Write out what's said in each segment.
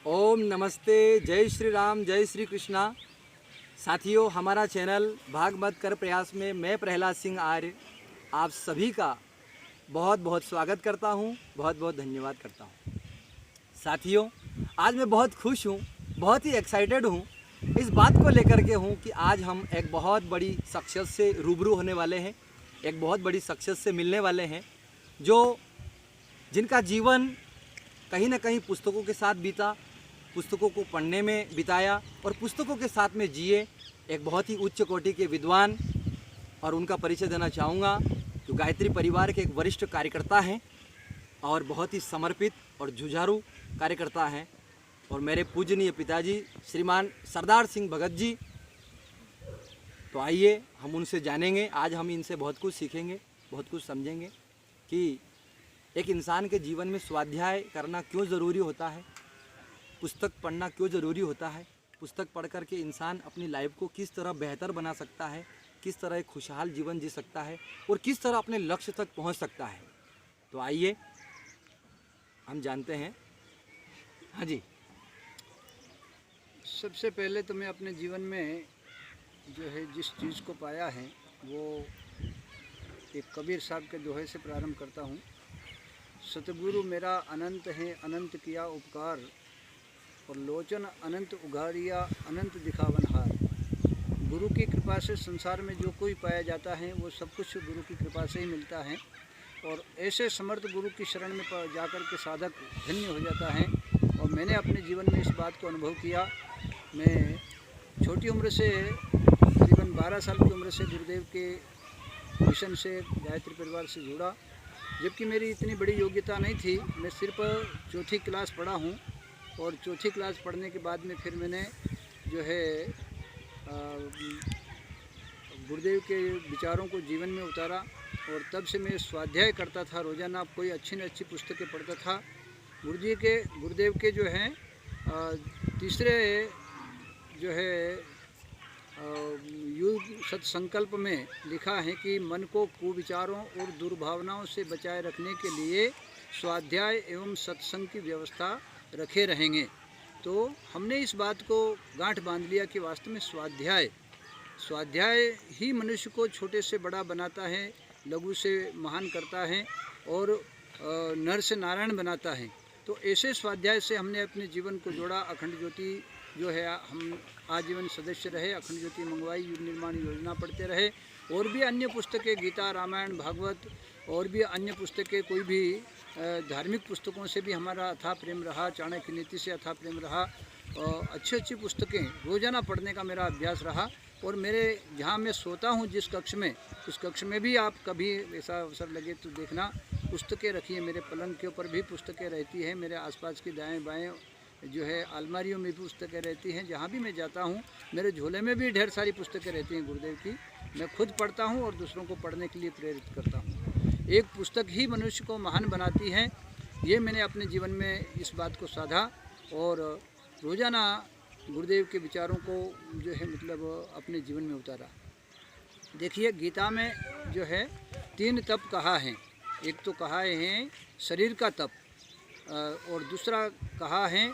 ओम नमस्ते, जय श्री राम, जय श्री कृष्णा। साथियों, हमारा चैनल भागवत कर प्रयास में मैं प्रहलाद सिंह आर्य आप सभी का बहुत बहुत स्वागत करता हूं, बहुत बहुत धन्यवाद करता हूं। साथियों, आज मैं बहुत खुश हूं, बहुत ही एक्साइटेड हूं, इस बात को लेकर के हूं कि आज हम एक बहुत बड़ी शख्सियत से रूबरू होने वाले हैं, एक बहुत बड़ी शख्सियत से मिलने वाले हैं जिनका जीवन कहीं ना कहीं पुस्तकों के साथ बीता, पुस्तकों को पढ़ने में बिताया और पुस्तकों के साथ में जिए। एक बहुत ही उच्च कोटि के विद्वान, और उनका परिचय देना चाहूँगा जो गायत्री परिवार के एक वरिष्ठ कार्यकर्ता हैं और बहुत ही समर्पित और जुझारू कार्यकर्ता हैं, और मेरे पूजनीय पिताजी श्रीमान सरदार सिंह भगत जी। तो आइए हम उनसे जानेंगे। आज हम इनसे बहुत कुछ सीखेंगे, बहुत कुछ समझेंगे कि एक इंसान के जीवन में स्वाध्याय करना क्यों ज़रूरी होता है, पुस्तक पढ़ना क्यों ज़रूरी होता है, पुस्तक पढ़ कर के इंसान अपनी लाइफ को किस तरह बेहतर बना सकता है, किस तरह एक खुशहाल जीवन जी सकता है और किस तरह अपने लक्ष्य तक पहुंच सकता है। तो आइए हम जानते हैं। हाँ जी। सबसे पहले तो मैं अपने जीवन में जो है जिस चीज़ को पाया है वो एक कबीर साहब के दोहे से प्रारंभ करता हूँ। सतगुरु मेरा अनंत है, अनंत किया उपकार, और लोचन अनंत उघाड़िया, अनंत दिखावन हार। गुरु की कृपा से संसार में जो कोई पाया जाता है वो सब कुछ गुरु की कृपा से ही मिलता है, और ऐसे समर्थ गुरु की शरण में जाकर के साधक धन्य हो जाता है। और मैंने अपने जीवन में इस बात को अनुभव किया। मैं छोटी उम्र से, करीबन 12 साल की उम्र से गुरुदेव के मिशन से, गायत्री परिवार से जुड़ा, जबकि मेरी इतनी बड़ी योग्यता नहीं थी। मैं सिर्फ चौथी क्लास पढ़ा हूँ, और चौथी क्लास पढ़ने के बाद में फिर मैंने जो है गुरुदेव के विचारों को जीवन में उतारा, और तब से मैं स्वाध्याय करता था। रोज़ाना कोई अच्छी न अच्छी पुस्तकें पढ़ता था। गुरुदेव के जो हैं तीसरे जो है युग सत्संकल्प में लिखा है कि मन को कुविचारों और दुर्भावनाओं से बचाए रखने के लिए स्वाध्याय एवं सत्संग की व्यवस्था रखे रहेंगे। तो हमने इस बात को गांठ बांध लिया कि वास्तव में स्वाध्याय ही मनुष्य को छोटे से बड़ा बनाता है, लघु से महान करता है, और नर से नारायण बनाता है। तो ऐसे स्वाध्याय से हमने अपने जीवन को जोड़ा। अखंड ज्योति जो है हम आजीवन सदस्य रहे, अखंड ज्योति मंगवाई, युग निर्माण योजना पढ़ते रहे, और भी अन्य पुस्तकें, गीता, रामायण, भागवत, और भी अन्य पुस्तकें, कोई भी धार्मिक पुस्तकों से भी हमारा अथाह प्रेम रहा, चाणक्य नीति से अथाह प्रेम रहा, अच्छी अच्छी पुस्तकें रोज़ाना पढ़ने का मेरा अभ्यास रहा। और मेरे जहाँ मैं सोता हूँ जिस कक्ष में, उस कक्ष में भी आप कभी ऐसा अवसर लगे तो देखना, पुस्तकें रखी है। मेरे पलंग के ऊपर भी पुस्तकें रहती है, मेरे आसपास की दाएं बाएं जो है अलमारियों में भी पुस्तकें रहती हैं। जहाँ भी मैं जाता हूँ मेरे झोले में भी ढेर सारी पुस्तकें रहती हैं गुरुदेव की। मैं खुद पढ़ता हूँ और दूसरों को पढ़ने के लिए प्रेरित करता हूँ। एक पुस्तक ही मनुष्य को महान बनाती है, ये मैंने अपने जीवन में इस बात को साधा, और रोज़ाना गुरुदेव के विचारों को जो है मतलब अपने जीवन में उतारा। देखिए, गीता में जो है 3 तप कहा है। एक तो कहा है शरीर का तप, और दूसरा कहा है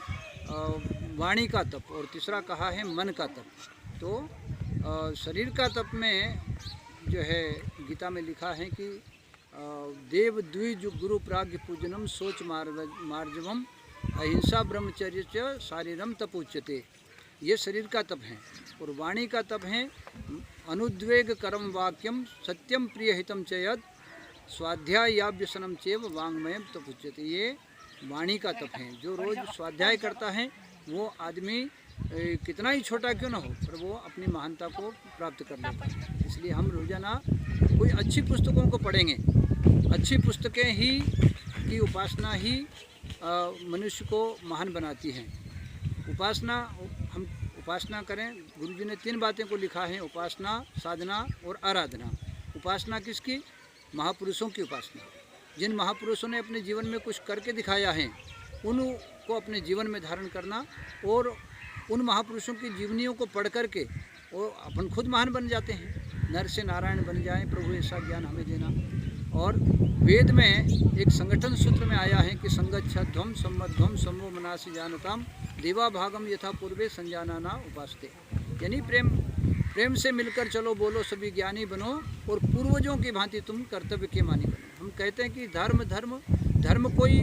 वाणी का तप, और तीसरा कहा है मन का तप। तो शरीर का तप में जो है गीता में लिखा है कि देव द्विज गुरु प्राज्ञ पूजनम सोच मार्जवम अहिंसा ब्रह्मचर्य च शारीरम तप उच्यते। ये शरीर का तप है। और वाणी का तप है अनुद्वेग करम वाक्यम सत्यम प्रिय हितम चयद स्वाध्यायाभ्यसनम चेव वांग्मयम तप उच्यते। ये वाणी का तप है। जो रोज़ स्वाध्याय करता है वो आदमी कितना ही छोटा क्यों ना हो, पर वो अपनी महानता को प्राप्त कर लेता है। इसलिए हम रोज़ाना कोई अच्छी पुस्तकों को पढ़ेंगे। अच्छी पुस्तकें ही की उपासना ही मनुष्य को महान बनाती हैं। हम उपासना करें। गुरुजी ने 3 बातें को लिखा है: उपासना, साधना और आराधना। उपासना किसकी? महापुरुषों की उपासना। जिन महापुरुषों ने अपने जीवन में कुछ करके दिखाया है उनको अपने जीवन में धारण करना, और उन महापुरुषों की जीवनियों को पढ़ करके वो अपन खुद महान बन जाते हैं। नर से नारायण बन जाएं, प्रभु ऐसा ज्ञान हमें देना। और वेद में एक संगठन सूत्र में आया है कि संगच्छध्वम सम्मध्वम सम्मो मनासि जानताम देवा भागम यथा पूर्वे संजानाना उपासते, यानी प्रेम से मिलकर चलो, बोलो सभी ज्ञानी बनो और पूर्वजों की भांति तुम कर्तव्य के मानी बनो। हम कहते हैं कि धर्म कोई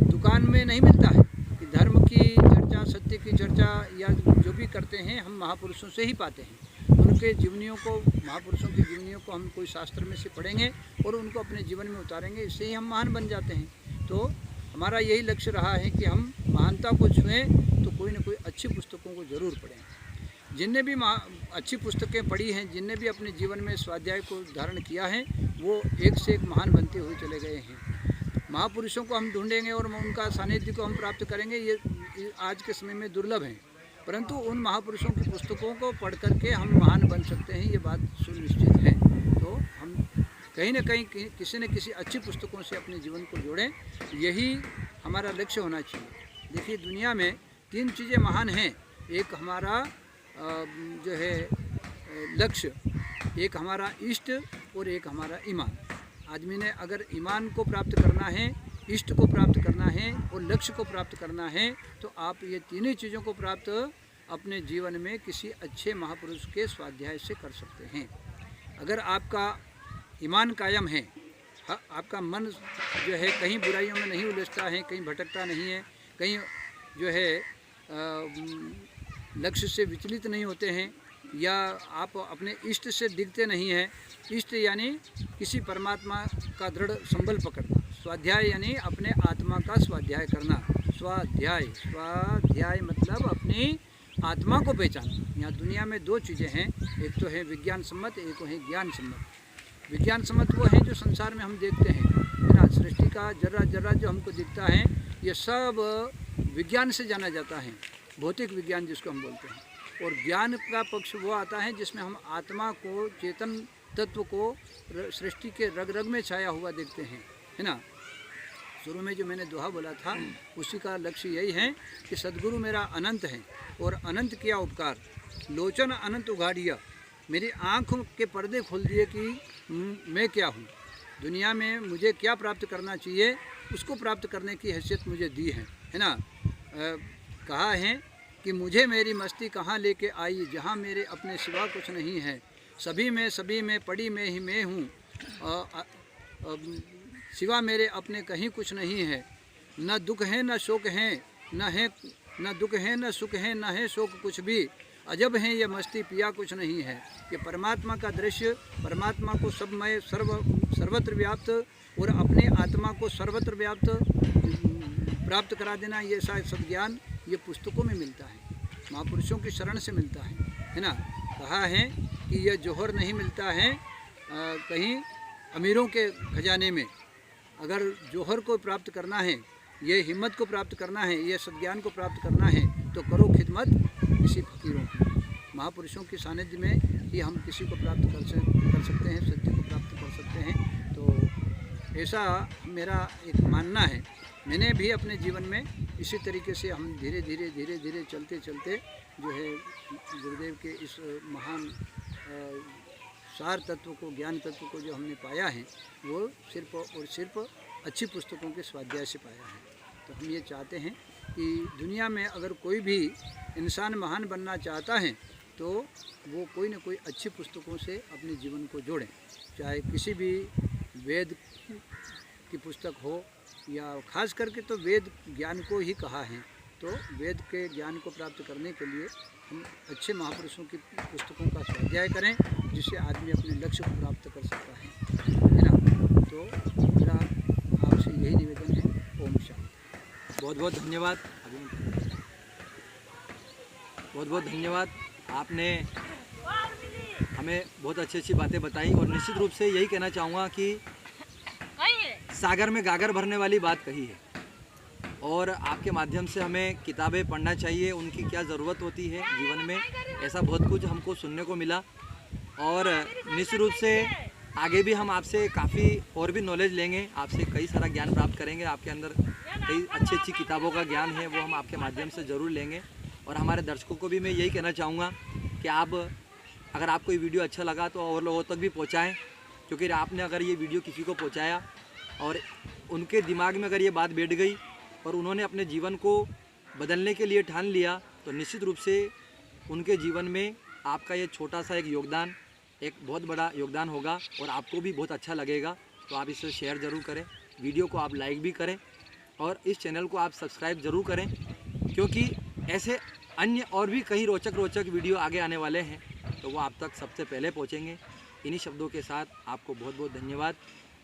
दुकान में नहीं मिलता है, कि धर्म की चर्चा, सत्य की चर्चा या जो भी करते हैं हम महापुरुषों से ही पाते हैं। उनके जीवनियों को, महापुरुषों की जीवनियों को हम कोई शास्त्र में से पढ़ेंगे और उनको अपने जीवन में उतारेंगे, इससे ही हम महान बन जाते हैं। तो हमारा यही लक्ष्य रहा है कि हम महानता को छुएं तो कोई ना कोई अच्छी पुस्तकों को ज़रूर पढ़ें। जिनने भी अच्छी पुस्तकें पढ़ी हैं, जिनने भी अपने जीवन में स्वाध्याय को धारण किया है, वो एक से एक महान बनते हुए चले गए हैं। महापुरुषों को हम ढूंढेंगे और उनका सानिध्य को हम प्राप्त करेंगे, ये आज के समय में दुर्लभ है, परंतु उन महापुरुषों की पुस्तकों को पढ़ करके हम महान बन सकते हैं, ये बात सुनिश्चित है। तो हम कहीं ना कहीं किसी न किसी अच्छी पुस्तकों से अपने जीवन को जोड़ें, यही हमारा लक्ष्य होना चाहिए। देखिए, दुनिया में 3 चीज़ें महान हैं। एक हमारा जो है लक्ष्य, एक हमारा इष्ट और एक हमारा ईमान। आदमी ने अगर ईमान को प्राप्त करना है, इष्ट को प्राप्त करना है और लक्ष्य को प्राप्त करना है, तो आप ये तीनों चीज़ों को प्राप्त अपने जीवन में किसी अच्छे महापुरुष के स्वाध्याय से कर सकते हैं। अगर आपका ईमान कायम है, आपका मन जो है कहीं बुराइयों में नहीं उलझता है, कहीं भटकता नहीं है, कहीं जो है लक्ष्य से विचलित नहीं होते हैं, या आप अपने इष्ट से डिगते नहीं हैं। इष्ट यानी किसी परमात्मा का दृढ़ संबल पकड़ना, स्वाध्याय यानी अपने आत्मा का स्वाध्याय करना। स्वाध्याय मतलब अपनी आत्मा को पहचानना। यहाँ दुनिया में 2 चीज़ें हैं, एक तो है विज्ञान सम्मत, एक है ज्ञान सम्मत। विज्ञान सम्मत वो है जो संसार में हम देखते हैं, ना सृष्टि का जर्रा जर्रा जो हमको दिखता है, ये सब विज्ञान से जाना जाता है, भौतिक विज्ञान जिसको हम बोलते हैं। और ज्ञान का पक्ष वो आता है जिसमें हम आत्मा को, चेतन तत्व को सृष्टि के रग रग में छाया हुआ देखते हैं, है ना। शुरू में जो मैंने दोहा बोला था, उसी का लक्ष्य यही है कि सद्गुरु मेरा अनंत है और अनंत किया उपकार, लोचन अनंत उघाड़िया, मेरी आँखों के पर्दे खोल दिए कि मैं क्या हूँ, दुनिया में मुझे क्या प्राप्त करना चाहिए, उसको प्राप्त करने की हैसियत मुझे दी है ना। कहा है कि मुझे मेरी मस्ती कहाँ लेके आई, जहाँ मेरे अपने सिवा कुछ नहीं है, सभी में पड़ी मैं ही मैं हूँ, सिवा मेरे अपने कहीं कुछ नहीं है, न दुख है न शोक है, न दुख है न सुख है, न है शोक कुछ भी, अजब है ये मस्ती पिया कुछ नहीं है। ये परमात्मा का दृश्य, परमात्मा को सबमय सर्वत्र व्याप्त और अपने आत्मा को सर्वत्र व्याप्त प्राप्त करा देना, ये शायद सद्ज्ञान ये पुस्तकों में मिलता है, महापुरुषों की शरण से मिलता है ना। कहा है कि यह जौहर नहीं मिलता है कहीं अमीरों के खजाने में। अगर जौहर को प्राप्त करना है, ये हिम्मत को प्राप्त करना है, ये सद्ज्ञान को प्राप्त करना है, तो करो खिदमत किसी फकीरों की। महापुरुषों की सानिध्य में ही हम किसी को प्राप्त कर सकते हैं, सत्य को प्राप्त कर सकते हैं। तो ऐसा मेरा एक मानना है। मैंने भी अपने जीवन में इसी तरीके से हम धीरे धीरे चलते जो है गुरुदेव के इस महान सार तत्व को, ज्ञान तत्व को जो हमने पाया है, वो सिर्फ और सिर्फ अच्छी पुस्तकों के स्वाध्याय से पाया है। तो हम ये चाहते हैं कि दुनिया में अगर कोई भी इंसान महान बनना चाहता है, तो वो कोई ना कोई अच्छी पुस्तकों से अपने जीवन को जोड़ें, चाहे किसी भी वेद की पुस्तक हो, या खास करके तो वेद ज्ञान को ही कहा है। तो वेद के ज्ञान को प्राप्त करने के लिए हम अच्छे महापुरुषों की पुस्तकों का स्वाध्याय करें, जिससे आदमी अपने लक्ष्य को प्राप्त कर सकता है ना। तो मेरा आपसे यही निवेदन है। ओम शांति। बहुत बहुत धन्यवाद, बहुत बहुत धन्यवाद। आपने हमें बहुत अच्छी अच्छी बातें बताई, और निश्चित रूप से यही कहना चाहूँगा कि सागर में गागर भरने वाली बात कही है, और आपके माध्यम से हमें किताबें पढ़ना चाहिए, उनकी क्या ज़रूरत होती है जीवन में, ऐसा बहुत कुछ हमको सुनने को मिला। और निश्चित रूप से आगे भी हम आपसे काफ़ी और भी नॉलेज लेंगे, आपसे कई सारा ज्ञान प्राप्त करेंगे। आपके अंदर कई अच्छी अच्छी किताबों का ज्ञान है, वो हम आपके माध्यम से ज़रूर लेंगे। और हमारे दर्शकों को भी मैं यही कहना चाहूँगा कि आप, अगर आपको ये वीडियो अच्छा लगा तो और लोगों तक भी पहुँचाएँ, क्योंकि आपने अगर ये वीडियो किसी को पहुँचाया और उनके दिमाग में अगर ये बात बैठ गई और उन्होंने अपने जीवन को बदलने के लिए ठान लिया तो निश्चित रूप से उनके जीवन में आपका ये छोटा सा एक योगदान एक बहुत बड़ा योगदान होगा और आपको भी बहुत अच्छा लगेगा। तो आप इसे शेयर ज़रूर करें, वीडियो को आप लाइक भी करें और इस चैनल को आप सब्सक्राइब ज़रूर करें, क्योंकि ऐसे अन्य और भी कई रोचक वीडियो आगे आने वाले हैं तो वो आप तक सबसे पहले पहुंचेंगे। इन्हीं शब्दों के साथ आपको बहुत बहुत धन्यवाद।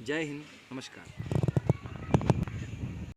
जय हिंद, नमस्कार।